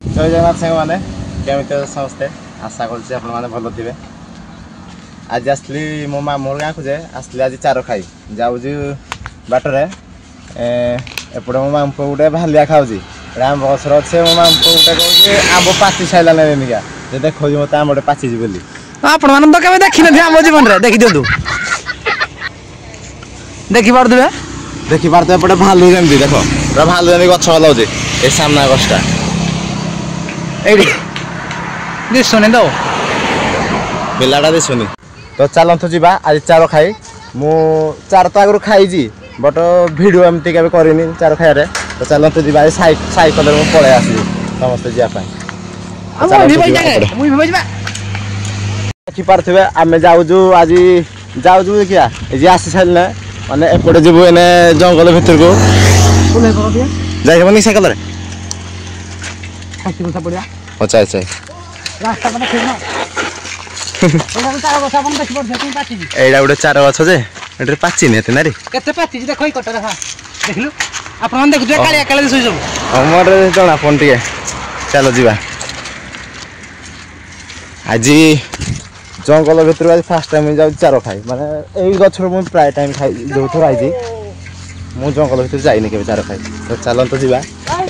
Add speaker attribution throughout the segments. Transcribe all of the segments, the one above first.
Speaker 1: जय जगन्नाथ सांग मैंने केमी समस्ते आशा कर भल थे आज आसली मो मामूर गाँव को जे आसली आज चार खाई जाऊँ बाटर एपटे मो मामू गोटे भालिया खाऊँगी आंब गसर अच्छे मो मामू गोटे कहे आंब पाचि सारा निका देखो मत आंबटे पाचि बोली
Speaker 2: आपण मान तो केवे देखि नथि आम जीवन रे देखि दियंतु देखि पारदबे
Speaker 1: देखि पारते एपटे भालू जेमती देखो पूरा भालू जेमती गछ हलाउजे ए सामना गछटा
Speaker 2: एडी दिसुनी तो
Speaker 1: बिलाटा दिसुनी तो चलतु जीवा आज चार खाई मु चार तो आगु खाई बट भिडियो एमती केबे करिनी चार खाइरे तो चलतु जीवा आज साइकल रे पळे आसी समस्त जिया देखि पारथिबे आमे जाउजु आज जाउजु देखिया ए जे आसी साइल ने माने एपटे जीवु एने जंगल भीतर को
Speaker 2: कोले कर दिया
Speaker 1: जाय बनी साइकल रे
Speaker 2: खासी गुसा पड़िया
Speaker 1: अच्छा अच्छा
Speaker 2: रास्ता पने ठीक न ओला चार गछ अपन देखि पड़छ तू पाची
Speaker 1: एडा उडे चार गछ जे एटे पाची नेते नारी
Speaker 2: केते पाची देखो ई कट देखा देखलु आपण देखु जे कालिया काले सोई सब
Speaker 1: हमर जणा फोन टिके चलो जीवा आज जंगल भीतर आज फास्ट टाइम जाउ चार खाई माने एई गछ मु प्राय टाइम खाई जो थोर आइजी मु जंगल भीतर जाइनी के चार खाई तो चलन तो जीवा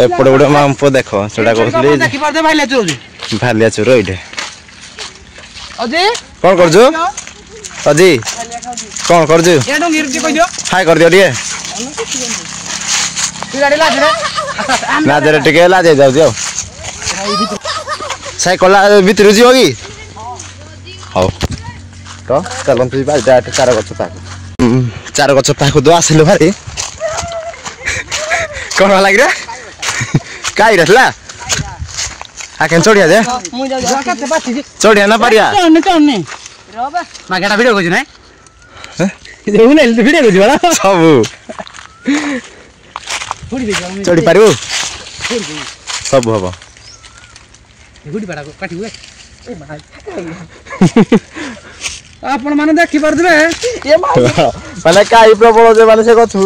Speaker 1: एपड़ गुडे मामपो देखो सेडा कहथले
Speaker 2: देखि पार दे
Speaker 1: भालिया चोर एठे
Speaker 2: अजय
Speaker 1: कोन करजु अजी कोन करजु
Speaker 2: ए डंगी रुटी कहि दियो
Speaker 1: हाय कर दियो रे
Speaker 2: तू गाड़ी लाज रे
Speaker 1: ना जरे टिके लाज जाउ दियो साइकल भीतर जी होगी हाउ तो चलन तो जीवा डाट चार गछ ताको दो आसिलो भारी कोन लाग रे काई रहला आकेन चढ़िया दे
Speaker 2: मु जा केते पाची
Speaker 1: चढ़िया ना पारिया
Speaker 2: चढ़ने रोबा मागेटा वीडियो कोजि नै जे उले वीडियो कोजि वाला
Speaker 1: सब
Speaker 2: थोड़ी दे
Speaker 1: चढ़ी पारिबो सब हबो
Speaker 2: गुडी बडा काटी हुए ए भाई आपण माने देखि पार देबे ए
Speaker 1: माने काई प्रबल जे माने से गछु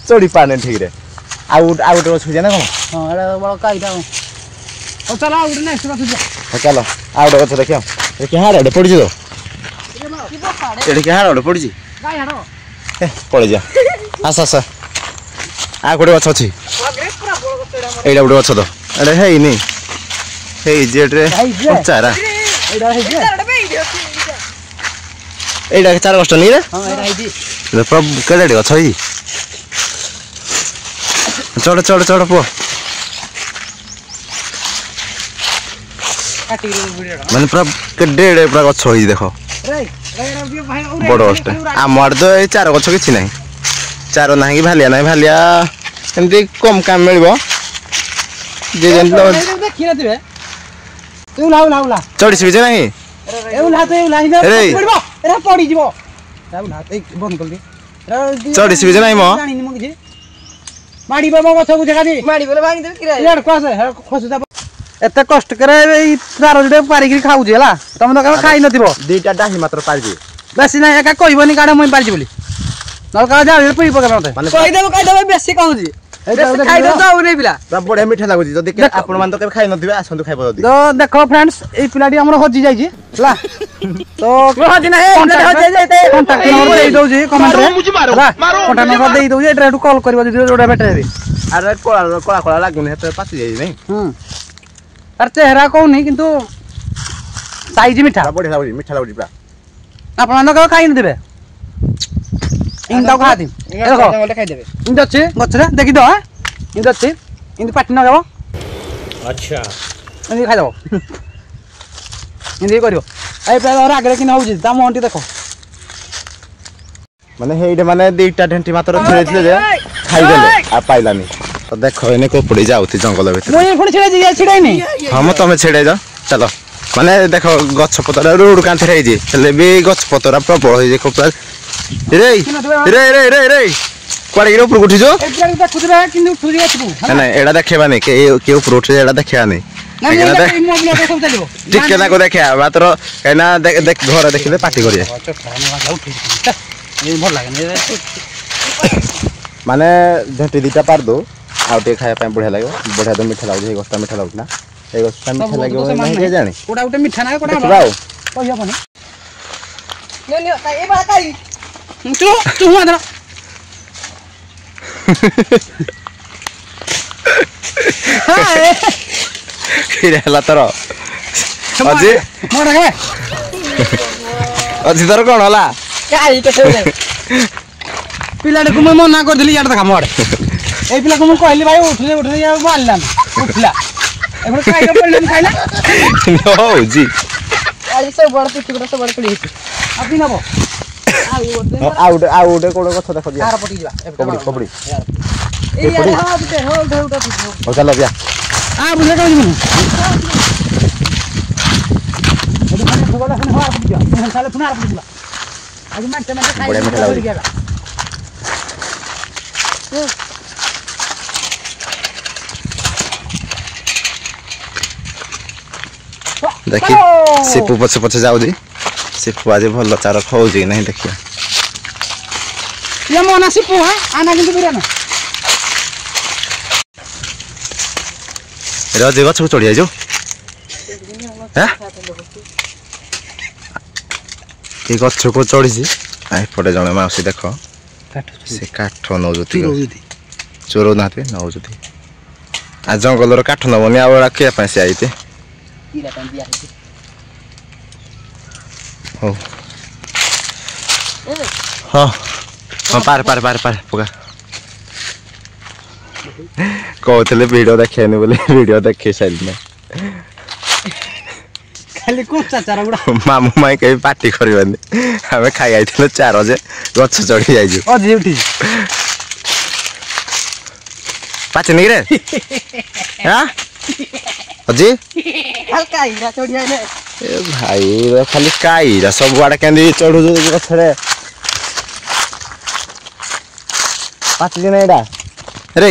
Speaker 1: चढ़ी पाने ठीक रे आउट गछ जे ना कोन
Speaker 2: हां एडा बड़ काईटा ओ चला आउट नेक्स्ट बात जा
Speaker 1: चलो आउट गछ देखियो ए के हाड़े पड़ी जो एडे के हाड़े पड़ी जी
Speaker 2: गाय हाड़ो
Speaker 1: ए पड़ी जा आस आस आ गोटे गछ अछि एडा गोटे गछ तो एडे हेई नी हेई जेट रे चारा
Speaker 2: एडा हे जे
Speaker 1: एडा के चार गछ नी रे
Speaker 2: हां एडा हे जी
Speaker 1: रे प्रभ केडे गछ छी चढ़ चढ़ चढ़ पो
Speaker 2: काटी वीडियो
Speaker 1: माने पूरा केडे पूरा गछ होई देखो
Speaker 2: रे रे भाई
Speaker 1: बड़ गछटे आमर तो ए चार गछ किछि नाही चार नाही कि भालिया नाही भालिया एमती कम काम मिलबो जे जन
Speaker 2: देखि न दिबे तू लाउ
Speaker 1: चढ़ी सिबे नाही
Speaker 2: ए उला पड़बो रे पड़ी जीवो लाउ ए बंद कर दे
Speaker 1: चढ़ी सिबे नाही मो
Speaker 2: जानि नि मगे माडी बाबा गछ को जगा दे माडी बोले भांगी दे किरा यार खस जा एते कष्ट करे ई तार जडे पारी के खाउ जेला तुम तो केबे खाइ नथिबो
Speaker 1: दुईटा डाही मात्र पारजी
Speaker 2: बेसी नाही एका कहबोनी काडा মই पारजी बोली नल का जा पई पका मते कहि देबो बेसी कहूजी खाइ दो जाउ रे बिला
Speaker 1: बड़े मीठा लागुजी जदी के आपण मान तो केबे खाइ नथिबे आसंतु खाइबो जदी
Speaker 2: तो देखो फ्रेंड्स ए पिलाडी हमर हजी जाई छी ला तो हजी ना ए हजी जाइते कांटेक्ट नंबर दे दउ जी कमेंट रे ला कांटेक्ट नंबर दे दउ जी एटा कॉल करबो जदी जोडा बेटा रे
Speaker 1: अरे कोला लागुनी हेते पासी जाई नहीं
Speaker 2: अरे चेहरा को नहीं किंतु साइज मीठा
Speaker 1: बढ़िया लागुजी मीठा लागुजी पूरा
Speaker 2: आपण न खाइ न देबे इंदा खा दी देखो खाइ देबे इंदा छै गछरे देखि दो हां इंदा छै इंदा पाटी न गाबो
Speaker 1: अच्छा
Speaker 2: इंदा खाइ दबो इंदा करियो ए पे और आगे किन होउजी दाम हंटी देखो
Speaker 1: माने हेइडे माने दुईटा ढेंटी मात्र छेड़े जे खाइ देले आ पाइलानी तो देखो एने को पड़ी जाउती जंगल भीतर
Speaker 2: मोय फुणी छेड़े नहीं
Speaker 1: हम तमे छेड़े जा चलो माने देखो गछ पतरा रोड कांथे रे जे चले बे गछ पतरा प्रबल होई जे कोपला रे रे रे रे रे कोड़े गिरो ऊपर उठी जो
Speaker 2: ए देखु रे किन उठु जे तू
Speaker 1: ना एडा देखेबा नहीं के ऊपर उठ एडा देखिया नहीं ठीक ना को देखिया मात्र कहना देख घर देखिले पार्टी करिए
Speaker 2: भल लागे
Speaker 1: माने झंटी दीटा पार दो आउ टे खाया बढ़िया लगे बढ़िया तो मीठा लगे गस्ता मीठा लगुना এই গছটা মিঠା ଲାଗିବ ନାହିଁ କେଜାଣି
Speaker 2: କୋଉଟା ଗୋଟେ ମିଠା ନା କୋଉଟା
Speaker 1: ଦେଖିବା ଆଉ
Speaker 2: କହିହବନି
Speaker 3: ନେ ଏ ବାଳା କାଇ
Speaker 2: ତୁ ତୁ ମାତ୍ର
Speaker 1: କିରେ ହେଲା ତୋର ଅଜି
Speaker 2: ମୋର କେ
Speaker 1: ଅଜି ତୋର କଣ ହେଲା
Speaker 3: କାଇ କେତେ
Speaker 2: ପିଲାଟାକୁ ମୁଁ ମନା କରିଦେଲି ଇଆଡ଼େ ଦେଖା ମୋ ଆଡ଼େ ଏଇ ପିଲାକୁ ମୁଁ କହିଲି ଭାଇ ଉଠିଲେ ଉଠିଲେ ଆଉ ମାରିଲାନି ଉଠିଲା ଏବେ ଖାଇଲା ପଡ଼ିଲାନି ଖାଇଲା
Speaker 1: ହଉଛି
Speaker 3: ଆଜି ସବୁ ବଡ଼ ପିଠି ଗୁଡ଼ା ସବୁ ବଡ଼ ପଡ଼ି ହେଇଛି
Speaker 2: ଆଉ ପିଇ ନବ
Speaker 1: ଆଉ ଗୋଟେ କୋଉ ଗଛ ଦେଖ ଦିଆ
Speaker 2: କାର ପଟି ଯିବା
Speaker 1: କବଡ଼ି
Speaker 3: ଏଇ ଆରେ ହଁ ଟିକେ ହଁ ଢେଉଟା
Speaker 1: ହଉ ଚାଲ ଦିଆ
Speaker 2: ଆ ବୁଝେ କଣ ଯିବୁନି ଏଠି ମାନେ ଭୋଗଟା ପୁଣି ହওয়ার ପଟି ଯିବା ପୁଣି ଖାଇଲେ ପୁଣି ଆର ପଟି ଯିବା ଆଜି ମାଣ୍ଟେ ଖାଇ
Speaker 1: ବଢ଼ିଆ ମିଠା ଲାଗୁଛି। ଦେଖି ସିପୁ ପଛେ ପଛେ ଯାଉଛି ସିପୁ ଆଜି ଭଲ ଚାର ଖାଉଛି କି ନାହିଁ ଦେଖିବା
Speaker 2: ଇଏ ମନା ସିପୁ ହଁ ଆନା କିନ୍ତୁ ବିରିୟାନୀ
Speaker 1: ରଜ ଗଛକୁ ଚଢ଼ି ଯାଇଛୁ ଏ ଗଛକୁ ଚଢ଼ିଛି ଏପଟେ ଜଣେ ମାଉସୀ ଦେଖ ସେ କାଠ ନଉଛନ୍ତି ଚୋରଉନାହାନ୍ତି ନଉଛନ୍ତି ଆଉ ଜଙ୍ଗଲର କାଠ ନବନି ଆଉ କିଏ ପାଇଁ ସେ ଆଇତେ ହଉ ହଁ ହଁ ପାରେ ପାରେ ପାରେ ପାରେ ପକା କହୁଥିଲେ ଭିଡ଼ିଓ ଦେଖେଇନି ବୋଲି ଭିଡ଼ିଓ ଦେଖେଇ ସାରିଲି
Speaker 2: ଖାଲି କଞ୍ଚା ଚାରା ଗୁଡ଼ା
Speaker 1: ମାମୁଁ ମାଇଁ କେହି ପାଟି କରିବାନି ଆମେ ଖାଇ ଯାଇଥିଲୁ ଚାର ଯେ ଗଛ ଚଢ଼ି ଯାଇଛୁ
Speaker 2: ଅଜି ଉଠିଛି
Speaker 1: ପାଚିନି କିରେ ଅଜି
Speaker 3: ହାଲକା ଇରା ଚଢ଼ିଆ ନେ
Speaker 1: ଏ ଭାଇ ଖାଲି କାଇରା ସବୁଆଡ଼େ କେମିତି ଚଢ଼ୁଛୁ ଗଛରେ ପାଚିଛି ନା ଏଇଟା ରେ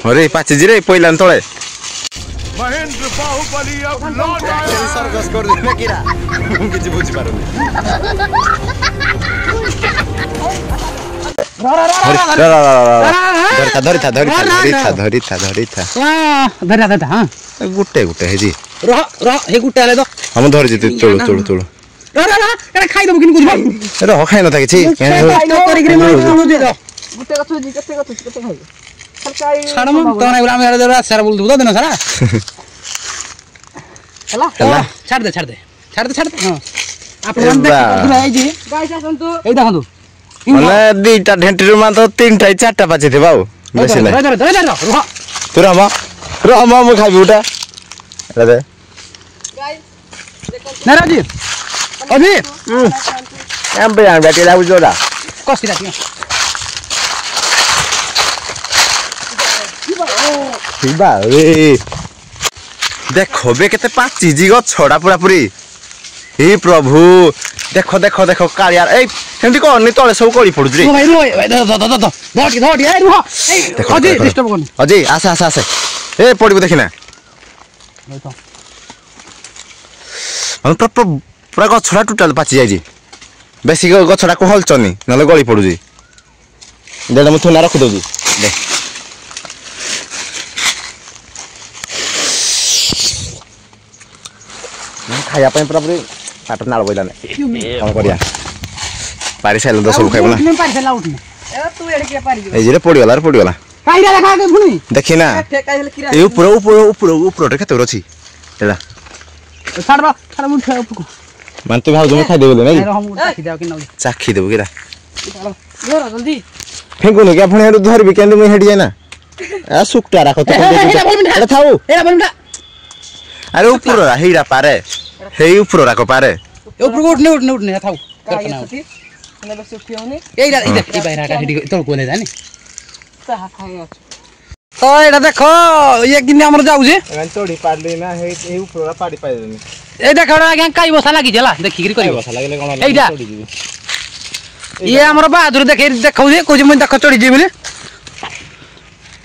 Speaker 1: ହରେ ପାଚିଛି ରେ ପଇଲାନି ତଳେ
Speaker 4: महेंद्र बाहुबली अब लौट आया
Speaker 1: सर्कस कर देना किरा ମୁଁ କିଛି ବୁଝିପାରୁନି ଧରିଥା
Speaker 2: ହଁ
Speaker 1: ଗୋଟେ ଗୋଟେ ହେଇଛି
Speaker 2: ରହ ରହ ହେ ଗୁଟେ ହେଲେ ତ
Speaker 1: ମୁଁ ଧରିଛି ତୋଳୁ ତୋଳୁ ତୋଳୁ
Speaker 2: ଖାଇଦେବୁ କିନ୍ତୁ ବୁଝିବ
Speaker 1: ରହ ଖାଇ ନଥା କିଛି
Speaker 2: କରିକିରି
Speaker 3: ଗୁଟେ ଗଛ ଅଛି କେତେ ଗଛ ଅଛି କେତେ ଖାଇବେ ହାଲକା
Speaker 2: ଛାଡ଼ ମୁଁ ତଣ ଏଗୁଡ଼ା ଆମେ ରାସ୍ତାରେ ବୁଲୁଥିବୁ ତ ଦିନ ସାରା
Speaker 3: ହେଲା
Speaker 2: ଛାଡ଼ ଦେ ହଁ ଆପଣମାନେ ହେଇଛି
Speaker 3: ଗାଈ ଆସନ୍ତୁ
Speaker 2: ଏଇ ଦେଖନ୍ତୁ
Speaker 1: ମାନେ ଦିଟା ଢେଣ୍ଟିରୁ ମାତ୍ର ତିନିଟା ଚାରିଟା ପାଚିଥିବ ଆଉ ବେଶୀ ନାହିଁ ତୁ ରହ ମୁଁ ଖାଇବି ଗୋଟା
Speaker 3: ଗାଈ
Speaker 2: ନା ରାଜି ଅଭି
Speaker 1: ଏବେ ଆଣିବା ଟିକେ ଲାଗୁଛି ଯୋଉଟା
Speaker 2: କଷିରା ଟିକେ
Speaker 1: ଦେଖ ବେ କେତେ ପାଚିଛି ଗଛଟା ପୁରା ପୁରି ଏ ପ୍ରଭୁ ଦେଖ ଦେଖ ଦେଖ କାଳିଆ ଏଇ ସେମିତି କରନି ତଳେ ସବୁ ଗଳି ପଡୁଛି ରେ ଅଜୀ ଆସେ ଆସେ ଆସେ ଏ ପଡିବୁ ଦେଖିନା ପୁରା ଗଛଟା ଟୋଟାଲ ପାଚି ଯାଇଛି ବେଶୀ ଗଛଟାକୁ ହଲଚନି ନହେଲେ ଗଳି ପଡୁଛି ଦେଢ଼ ମୁଁ ଥୁନା ରଖିଦଉଛି ଦେ ଖାଇବା ପାଇଁ ପୁରା ପୁରି ପାଟ ନାଳ ବୋଇଲାନି କ'ଣ କରିବା ପାରି ସାରିଲୁ ତ ସବୁ ଖାଇବୁ ନା
Speaker 3: ତୁ ଏଡେ କିଏ ପାରିବୁ
Speaker 1: ଏଇ ଯେ ପଡ଼ିଗଲା ପଡ଼ିଗଲା ଦେଖିନା ଏଇ ଉପରଟେ କେତେ ଅଛି ଏଇଟା ମାନେ ତୁ ଭାବୁଛୁ ମୁଁ ଖାଇଦେବି ବୋଲି ନାଇଁ ଚାଖି ଦେବୁ କିରା ଫେଙ୍କୁନି କି ଆପଣ ଧରିବି କେମିତି ମୁଁ ହେଡ଼ି ଯାଇନା ଶୁକ୍ଟା ରାଖ ଥାଉ ଆରେ ଉପର ହେଇଟା ପାରେ ହେଇ ଉପର ରାଖ ପାରେ
Speaker 2: ତ ଏଇଟା ଦେଖ ଇଏ କିନି ଆମର ଯାଉଛି
Speaker 1: ଚଢ଼ି ପାରିଲି ନା ହେଇ ଉପର ପାଡ଼ି ପାଇଦେନି
Speaker 2: এই দেখো আজ্ঞা কাই বসা লাগিছে হলা দেখিকি করিব
Speaker 1: বসা লাগিলে কোন
Speaker 2: এইটা ইয়ে আমার বাহাদুর দেখে দেখাউছে কইছে মই দেখ চড়ি যাই বলে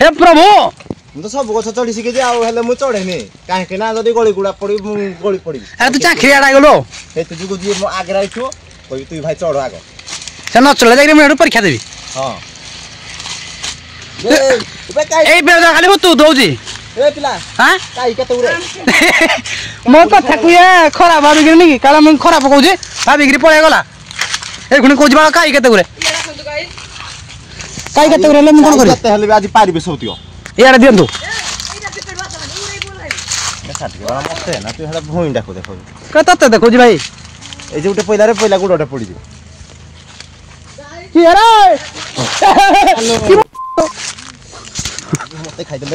Speaker 2: হে প্রভু
Speaker 1: ମୁଁ ତ ସବୁ ଗଛ ଚଢ଼ି ଶିଖିଛି ଆଉ ହେଲେ ମୁଁ ଚଢ଼େନି କାହିଁକି ନା ଯଦି ଗଳି ଗୁଡ଼ା ପଡ଼ିବି ମୁଁ ଗଳି ପଡ଼ିବି
Speaker 2: ଆରେ ତୁ ଚାଖି ଆଡା ଗଲ
Speaker 1: ସେଇଥି ଯୋଗୁଁ ଯିଏ ମୋ ଆଗରେ ଆଇଥିବ କହିବି ତୁଇ ଭାଇ ଚଢ଼ ଆଗ
Speaker 2: ସେ ନ ଚলে যাই ମୁଁ ଏଠୁ ପରୀକ୍ଷା ଦେବି
Speaker 1: ହଁ
Speaker 2: এই বেজা খালি তু দৌজি হ্যাঁ ମୋ କଥାକୁ ଇଏ ଖରାପ ଭାବିକିରି ନି କାଳେ ମୁଁ ଖରାପ କହୁଛି ଭାବିକିରି ପଳେଇ ଗଲା ଏଇ ପୁଣି କହୁଛି ବା କାଇ କେତେ ଗୁରେ ହେଲେ ମୁଁ କଣ କରିବି
Speaker 1: କେତେ ହେଲେ ବି ଆଜି ପାରିବେ ସବୁ ତିକ
Speaker 2: ଇଆଡ଼େ ଦିଅନ୍ତୁ
Speaker 1: ମତେ ନା ତୁ ହେଟା ଭୁଇଁ ଡାକୁ ଦେଖ
Speaker 2: ତତେ ଦେଖୁଛି ଭାଇ
Speaker 1: এই যে উঠে পয়লারে পয়লা গুড়টা পড়ি দিব
Speaker 2: କିଏ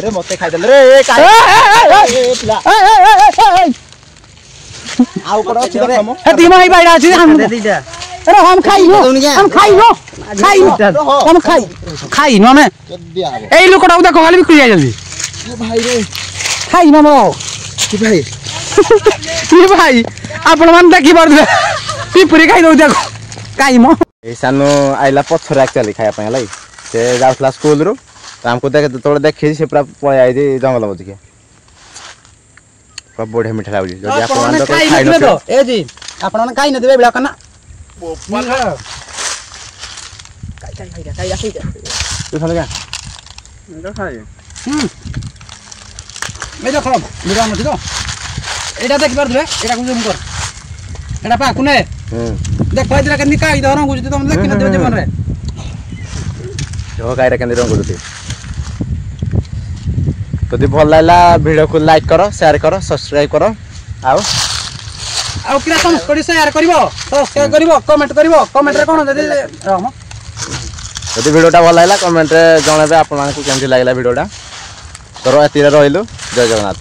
Speaker 2: ରେ
Speaker 1: মতে খাইদেলে রে এ কাই এ পিলা আউ কোন আছে দেখম
Speaker 2: ଏ ଦି ଭାଇ ଭାଇଟା ଅଛି ଆରେ हम ଖାଇନୁ ଆମେ
Speaker 1: দিয়া হবো
Speaker 2: ଏଇ ଲୋକଟାକୁ ଦେଖ ଖାଲି ବିକ୍ରି ଯାଇଛନ୍ତି
Speaker 1: ভাই রে
Speaker 2: ଖାଇନୁ ଆମ
Speaker 1: কি ভাই
Speaker 2: କି ଭାଇ ଆପଣମାନେ ଦେଖିପାରୁଥିବେ ପିପୁରି ଖାଇଦଉ ଦେଖ ଖାଇମ
Speaker 1: এই সানু আইলা পছরে একচুয়ালি খাইয়া পাই লাই সে যাওতলা স্কুল রু তো আমকো দেখে তোড়ে দেখি সে পুরা পয় আই যে জঙ্গল মধ্যে পুরা বড়ে মিঠা লাগুজি যদি আপন তো খাই ন
Speaker 2: তো ଏ ଜି ଆପଣମାନେ ଖାଇ ନଥିବେ ବିଳା କନା
Speaker 1: তুই খালি গা
Speaker 2: এই দেখো বিড়া মধ্যে তো এটা ଦେଖିପାରୁଥିବେ ଏଟା କୁ ଜୁମ କର ଏଟା ପା କୁନେ ଦେଖ ଏଇଟା କେମିତି କାଇ ଧର ଗୁଜି ତମେ ଦେଖି ନଥିବେ ଜୀବନରେ
Speaker 1: જો કાયરા કેન્દ્ર રંગ દે ଯଦି ଭଲ ଲାଗିଲା ଭିଡିଓକୁ ଲାଇକ୍ କର ସେୟାର କର ସବସ୍କ୍ରାଇବ କର ଆଉ
Speaker 2: କିରା ସମସ୍ତେ ସେୟାର କରିବ ସବସ୍କ୍ରାଇବ କରିବ କମେଣ୍ଟରେ କଣ ଯଦି
Speaker 1: ଯଦି ଭିଡିଓଟା ଭଲ ଲାଗିଲା କମେଣ୍ଟରେ ଜଣାଇବେ ଆପଣମାନଙ୍କୁ କେମିତି ଲାଗିଲା ଭିଡିଓଟା ତ ଏତିକିରେ ରହିଲୁ ଜୟ ଜଗନ୍ନାଥ।